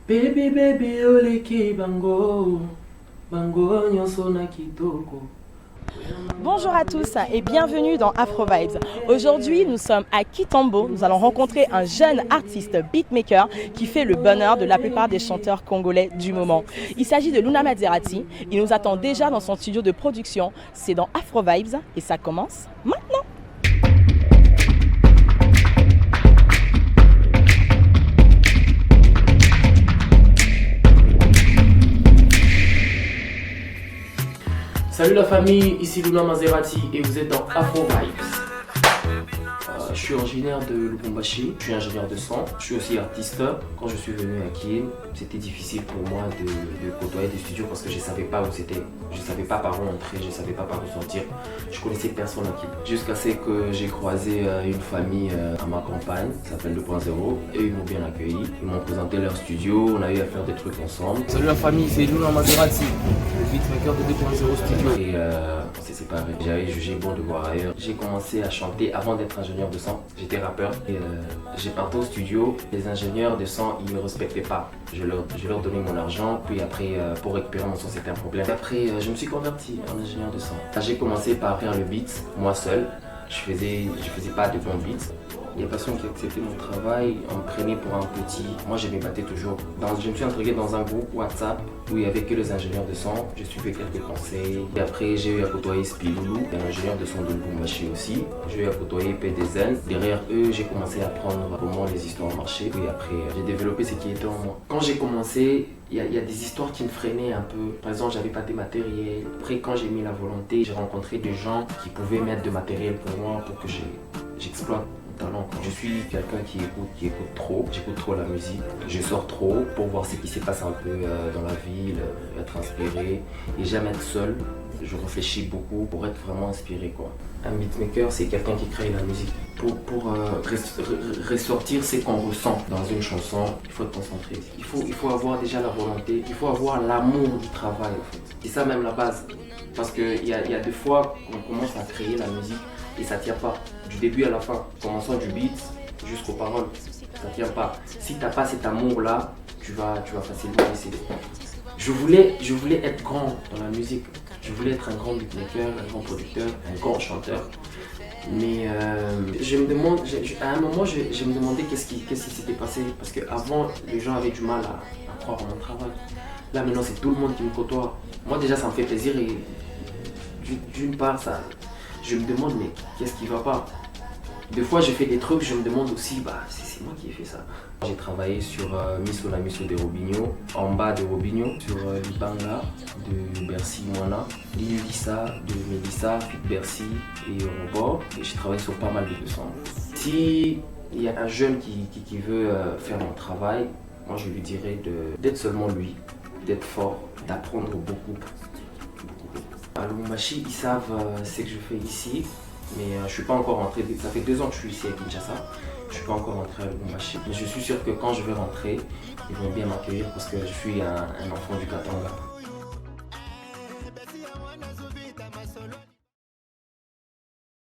Baby baby oleki bango bango nyonso na kitoko. Bonjour à tous et bienvenue dans Afro Vibes. Aujourd'hui, nous sommes à Kitambo. Nous allons rencontrer un jeune artiste beatmaker qui fait le bonheur de la plupart des chanteurs congolais du moment. Il s'agit de Luna Mazerati. Il nous attend déjà dans son studio de production. C'est dans Afro Vibes et ça commence maintenant. Salut la famille, ici Luna Mazerati et vous êtes dans Afro Vibes. Je suis originaire de Lubumbashi, je suis ingénieur de son, je suis aussi artiste. Quand je suis venu à Kiev, c'était difficile pour moi de côtoyer des studios parce que je ne savais pas où c'était. Je ne savais pas par où entrer, je ne savais pas par où sortir. Je connaissais personne à Kiev. Jusqu'à ce que j'ai croisé une famille à ma campagne, ça s'appelle 2.0. Et ils m'ont bien accueilli, ils m'ont présenté leur studio, on a eu à faire des trucs ensemble. Salut la famille, c'est Luna Mazerati, le beatmaker de 2.0 studio. Et on s'est séparés. J'avais jugé bon de voir ailleurs. J'ai commencé à chanter avant d'être ingénieur de son. J'étais rappeur et j'ai parti au studio. Les ingénieurs de son, ils ne me respectaient pas. Je leur donnais mon argent, puis après pour récupérer mon son c'était un problème. Après je me suis converti en ingénieur de son. J'ai commencé par faire le beat, moi seul. Je faisais pas de bons beats. Il y a personne qui acceptait mon travail, on me prenait pour un petit. Moi je m'ébattais toujours. Je me suis intégré dans un groupe WhatsApp où il n'y avait que les ingénieurs de son. Je suivais quelques conseils. Et après j'ai eu à côtoyer Spiloulou, un ingénieur de son de Lubumbashi aussi. J'ai eu à côtoyer PDZN. Derrière eux j'ai commencé à apprendre comment les histoires marchaient. Et après j'ai développé ce qui était en moi. Quand j'ai commencé, il y a des histoires qui me freinaient un peu. Par exemple, j'avais pas de matériel. Après, quand j'ai mis la volonté, j'ai rencontré des gens qui pouvaient mettre de matériel pour moi pour que j'exploite mon talent. Je suis quelqu'un qui écoute trop. J'écoute trop la musique. Je sors trop pour voir ce qui se passe un peu dans la ville, être inspiré. Et j'aime être seul. Je réfléchis beaucoup pour être vraiment inspiré, quoi. Un beatmaker, c'est quelqu'un qui crée la musique. Pour ressortir ce qu'on ressent dans une chanson, il faut être concentré. Il faut avoir déjà la volonté, il faut avoir l'amour du travail, en fait. C'est ça même la base. Parce qu'il y a des fois qu'on commence à créer la musique et ça ne tient pas. Du début à la fin, commençant du beat jusqu'aux paroles, ça ne tient pas. Si tu n'as pas cet amour-là, tu vas facilement décéder. Je voulais être grand dans la musique. Je voulais être un grand beatmaker, un grand producteur, un grand chanteur. Mais je me demande, à un moment, je me demandais qu'est-ce qui s'était passé. Parce qu'avant, les gens avaient du mal à croire en mon travail. Là, maintenant, c'est tout le monde qui me côtoie. Moi, déjà, ça me fait plaisir. Et d'une part, je me demande, mais qu'est-ce qui va pas? Des fois, je fais des trucs, je me demande aussi, c'est moi qui ai fait ça. J'ai travaillé sur Miss Ola Misso de Robinho, en bas de Robinho, sur Libanga de Bercy Moana, Lisa de Melissa, Fit Bercy et Robot. Et j'ai travaillé sur pas mal de sons. Si il y a un jeune qui veut faire mon travail, moi je lui dirais d'être seulement lui, d'être fort, d'apprendre beaucoup. À Lubumbashi, ils savent ce que je fais ici. Mais je ne suis pas encore rentré, ça fait 2 ans que je suis ici à Kinshasa, je ne suis pas encore rentré à Lubumbashi. Mais je suis sûr que quand je vais rentrer, ils vont bien m'accueillir parce que je suis un enfant du Katanga.